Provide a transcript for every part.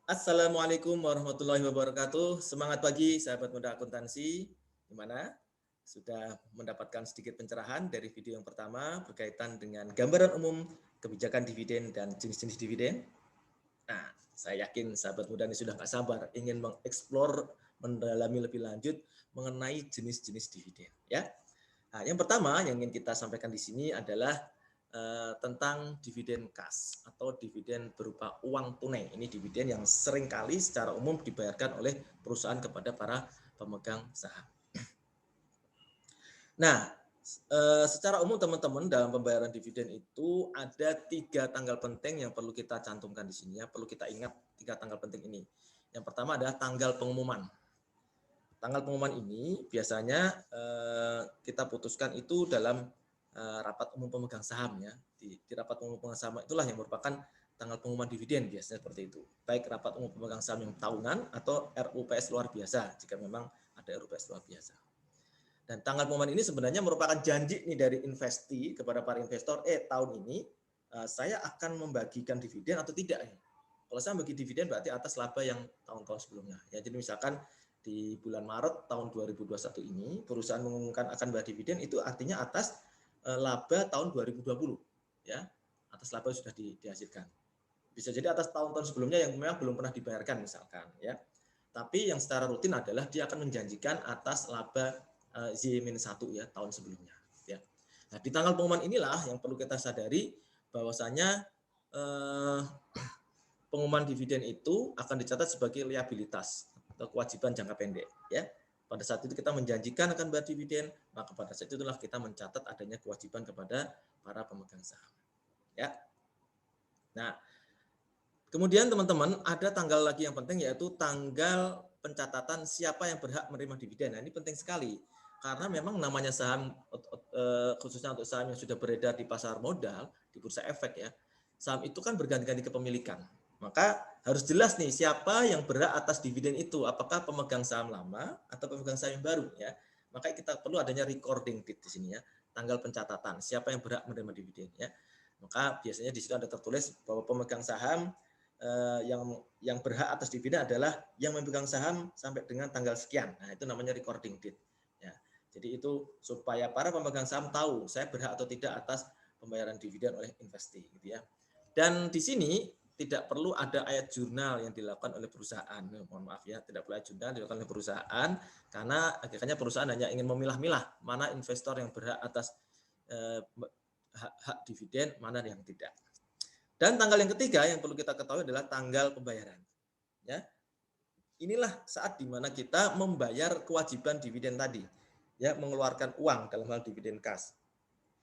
Assalamualaikum warahmatullahi wabarakatuh. Semangat pagi sahabat muda akuntansi. Gimana? Sudah mendapatkan sedikit pencerahan dari video yang pertama berkaitan dengan gambaran umum kebijakan dividen dan jenis-jenis dividen. Nah, saya yakin sahabat muda ini sudah nggak sabar ingin mengeksplor, mendalami lebih lanjut mengenai jenis-jenis dividen. Ya, nah, yang pertama yang ingin kita sampaikan di sini adalah tentang dividen kas atau dividen berupa uang tunai. Ini dividen yang seringkali secara umum dibayarkan oleh perusahaan kepada para pemegang saham. Nah, secara umum teman-teman dalam pembayaran dividen itu ada 3 tanggal penting yang perlu kita cantumkan di sini ya, perlu kita ingat 3 tanggal penting ini. Yang pertama adalah tanggal pengumuman. Tanggal pengumuman ini biasanya kita putuskan itu dalam rapat umum pemegang saham ya. Di rapat umum pemegang saham itulah yang merupakan tanggal pengumuman dividen biasanya seperti itu. Baik rapat umum pemegang saham yang tahunan atau RUPS luar biasa jika memang ada RUPS luar biasa. Dan tanggal pengumuman ini sebenarnya merupakan janji nih dari investi kepada para investor, tahun ini saya akan membagikan dividen atau tidak ya. Kalau saya bagi dividen berarti atas laba yang tahun-tahun sebelumnya. Ya, jadi misalkan di bulan Maret tahun 2021 ini perusahaan mengumumkan akan bayar dividen itu artinya atas laba tahun 2020 ya, atas laba yang sudah dihasilkan. Bisa jadi atas tahun-tahun sebelumnya yang memang belum pernah dibayarkan misalkan ya. Tapi yang secara rutin adalah dia akan menjanjikan atas laba Z-1 ya tahun sebelumnya ya. Nah, di tanggal pengumuman inilah yang perlu kita sadari bahwasanya eh, pengumuman dividen itu akan dicatat sebagai liabilitas atau kewajiban jangka pendek ya. Pada saat itu kita menjanjikan akan bayar dividen, maka pada saat itulah kita mencatat adanya kewajiban kepada para pemegang saham. Ya. Nah, kemudian teman-teman ada tanggal lagi yang penting yaitu tanggal pencatatan siapa yang berhak menerima dividen. Nah, ini penting sekali karena memang namanya saham khususnya untuk saham yang sudah beredar di pasar modal, di bursa efek ya. Saham itu kan berganti-ganti kepemilikan. Maka harus jelas nih siapa yang berhak atas dividen itu, apakah pemegang saham lama atau pemegang saham yang baru ya. Maka kita perlu adanya recording date di sini ya, tanggal pencatatan siapa yang berhak menerima dividen ya. Maka biasanya di situ ada tertulis bahwa pemegang saham yang berhak atas dividen adalah yang memegang saham sampai dengan tanggal sekian. Nah, itu namanya recording date. Ya. Jadi itu supaya para pemegang saham tahu saya berhak atau tidak atas pembayaran dividen oleh investi gitu ya. Dan di sini tidak perlu ada ayat jurnal yang dilakukan oleh perusahaan. Mohon maaf ya, tidak perlu ayat jurnal dilakukan oleh perusahaan karena akhirnya perusahaan hanya ingin memilah-milah mana investor yang berhak atas hak dividen, mana yang tidak. Dan tanggal yang ketiga yang perlu kita ketahui adalah tanggal pembayaran. Ya, inilah saat di mana kita membayar kewajiban dividen tadi, ya mengeluarkan uang dalam hal dividen kas.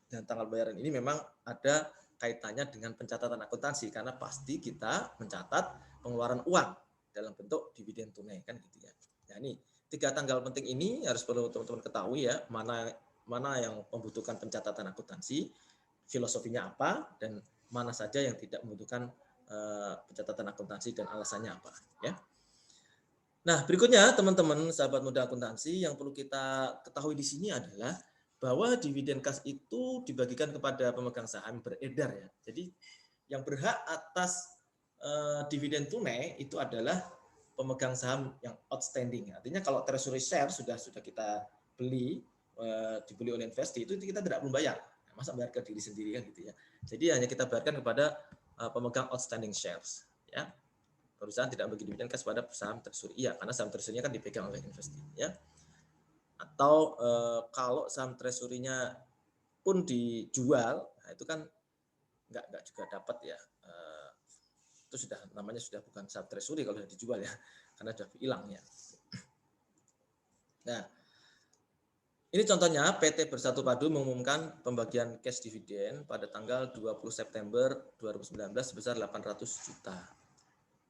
Dan tanggal pembayaran ini memang ada kaitannya dengan pencatatan akuntansi karena pasti kita mencatat pengeluaran uang dalam bentuk dividen tunai kan gitu ya. Nah ini 3 tanggal penting ini harus perlu teman-teman ketahui ya mana yang membutuhkan pencatatan akuntansi, filosofinya apa dan mana saja yang tidak membutuhkan pencatatan akuntansi dan alasannya apa ya. Nah, berikutnya teman-teman sahabat muda akuntansi yang perlu kita ketahui di sini adalah bahwa dividen kas itu dibagikan kepada pemegang saham beredar ya. Jadi yang berhak atas dividen tunai itu adalah pemegang saham yang outstanding. Artinya kalau treasury share sudah kita beli dibeli oleh investi itu kita tidak perlu bayar. Masa bayar ke diri sendiri kan gitu ya. Jadi hanya kita bayarkan kepada pemegang outstanding shares ya. Perusahaan tidak bagi dividen kas pada saham treasury. Iya, karena saham treasury-nya kan dipegang oleh investi ya. Atau kalau saham treasury-nya pun dijual, nah itu kan nggak juga dapat ya. Itu sudah namanya sudah bukan saham treasury kalau sudah dijual ya, karena sudah hilang ya. Nah, ini contohnya PT Bersatu Padu mengumumkan pembagian cash dividen pada tanggal 20 September 2019 sebesar 800 juta.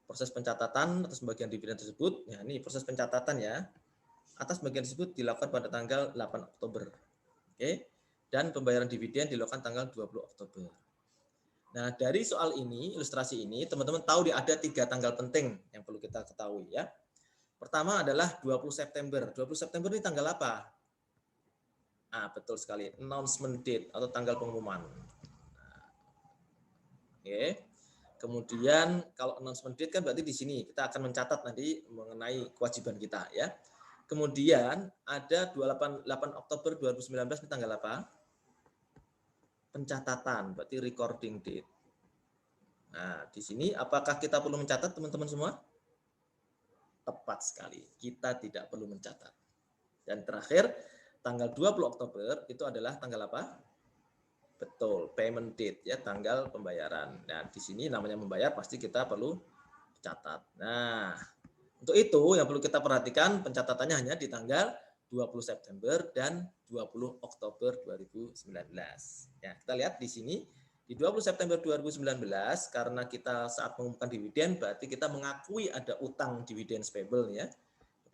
Proses pencatatan atas pembagian dividen tersebut, ya ini proses pencatatan ya, atas bagian tersebut dilakukan pada tanggal 8 Oktober. Oke. Dan pembayaran dividen dilakukan tanggal 20 Oktober. Nah, dari soal ini, ilustrasi ini, teman-teman tahu ada 3 tanggal penting yang perlu kita ketahui ya. Pertama adalah 20 September. 20 September ini tanggal apa? Ah, betul sekali, announcement date atau tanggal pengumuman. Oke. Kemudian kalau announcement date kan berarti di sini kita akan mencatat nanti mengenai kewajiban kita ya. Kemudian ada 28 Oktober 2019 ini tanggal apa? Pencatatan, berarti recording date. Nah, di sini apakah kita perlu mencatat teman-teman semua? Tepat sekali, kita tidak perlu mencatat. Dan terakhir, tanggal 20 Oktober itu adalah tanggal apa? Betul, payment date ya, tanggal pembayaran. Nah, di sini namanya membayar pasti kita perlu catat. Nah, untuk itu yang perlu kita perhatikan pencatatannya hanya di tanggal 20 September dan 20 Oktober 2019. Ya, kita lihat di sini di 20 September 2019 karena kita saat mengumumkan dividen berarti kita mengakui ada utang dividen payable ya.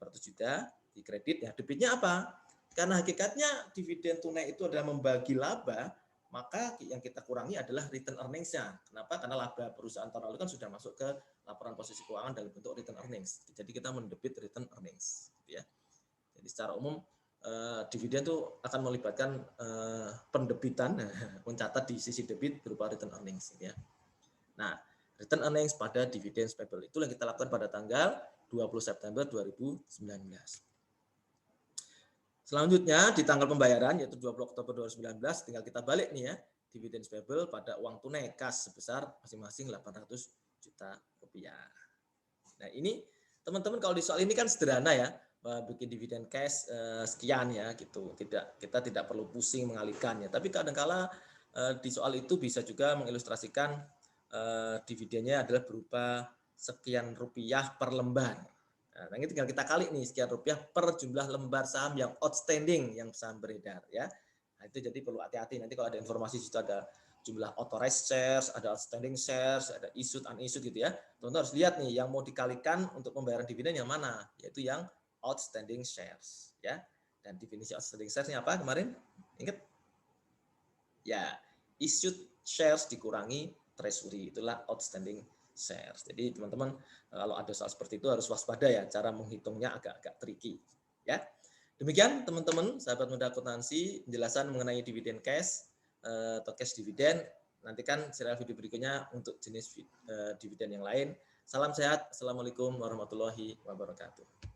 200 juta di kredit ya. Debitnya apa? Karena hakikatnya dividen tunai itu adalah membagi laba, maka yang kita kurangi adalah return earnings-nya. Kenapa? Karena laba perusahaan tahun lalu kan sudah masuk ke laporan posisi keuangan dalam bentuk return earnings. Jadi kita mendebit return earnings, gitu ya. Jadi secara umum dividen itu akan melibatkan pendebitan, mencatat di sisi debit berupa return earnings, gitu ya. Nah, return earnings pada dividen payable itu yang kita lakukan pada tanggal 20 September 2019. Selanjutnya di tanggal pembayaran yaitu 20 Oktober 2019 tinggal kita balik nih ya, dividen payable pada uang tunai kas sebesar masing-masing 800 juta rupiah. Nah, ini teman-teman kalau di soal ini kan sederhana ya, bikin dividen cash sekian ya gitu. Kita tidak perlu pusing mengalihkannya. Tapi kadang-kala di soal itu bisa juga mengilustrasikan dividennya adalah berupa sekian rupiah per lembar. Nah, ini tinggal kita kali nih sekian rupiah per jumlah lembar saham yang outstanding, yang saham beredar ya. Nah, itu jadi perlu hati-hati nanti kalau ada informasi situ ada jumlah authorized shares, ada outstanding shares, ada issued, unissued gitu ya. Teman-teman harus lihat nih yang mau dikalikan untuk pembayaran dividen yang mana, yaitu yang outstanding shares ya. Dan definisi outstanding shares ini apa kemarin? Ingat? Ya, issued shares dikurangi treasury, itulah outstanding shares. Jadi teman-teman kalau ada soal seperti itu harus waspada ya, cara menghitungnya agak-agak tricky ya. Demikian teman-teman, sahabat muda akuntansi, penjelasan mengenai dividen cash atau cash dividen. Nantikan serial video berikutnya untuk jenis dividen yang lain. Salam sehat. Assalamualaikum warahmatullahi wabarakatuh.